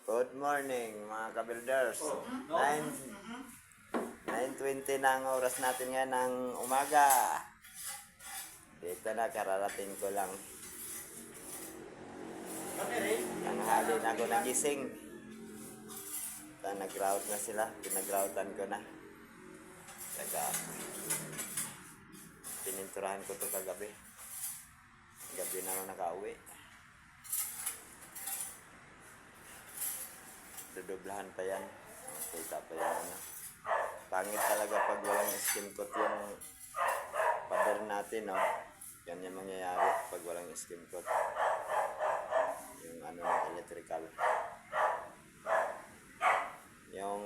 Good morning mga ka-builders. 9:20 na ang oras natin ngayon ng umaga. Dito na, kararating ko lang. Tanghali na ako nagising. Nag-route na sila. Pinag-routean ko na. Saka pininturahan ko to kagabi. Gabi na ako nakauwi. Dudublahan pa yan. Kita pa yan. Pangit talaga pag walang skin coat yung pader natin, no? Yan yung mangyayari pag walang skin coat. Yung ano ng electrical. Yung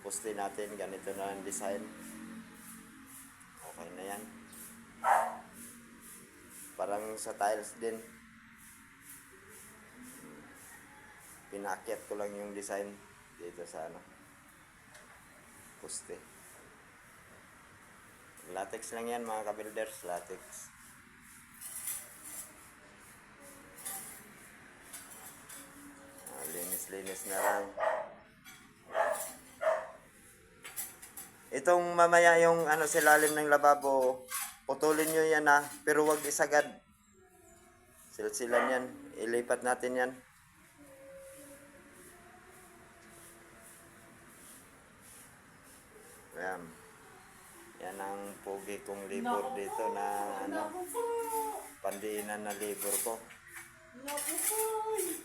poste natin, ganito na ang design. Okay na yan. Parang sa tiles din. Pinakyat ko lang yung design dito sa ano, poste. Latex lang yan mga ka-builders, latex. Linis-linis na lang. Itong mamaya yung ano sa ilalim ng lababo, putulin nyo yan pero wag isagad. Silsilan yan, ilipat natin yan. Ayan. Yan ang pogi kong libur dito na ano, pandiinan na libur ko.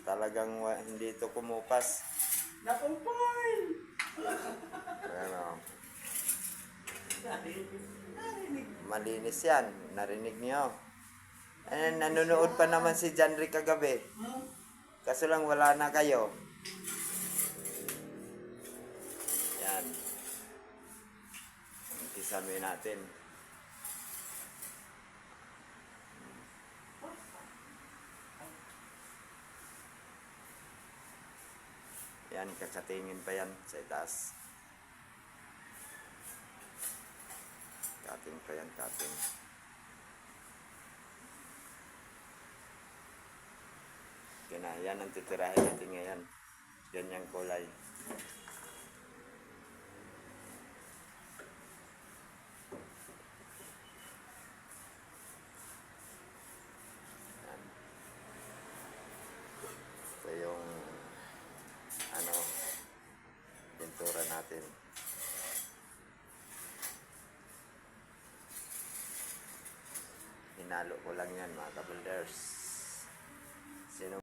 Talagang hindi ito kumupas. Ayan o. Malinis yan. Narinig niyo. Nanonood pa naman si Janry kagabi. Kaso lang wala na kayo. Yan. Isamin natin. Yan, kakatingin pa yan sa itaas. Kating pa yan, kating. Yan ang titirahin natin ngayon. Yan yung kulay. Yan. Ito yung ano, pintura natin. Hinalo ko lang yan mga ka-builders.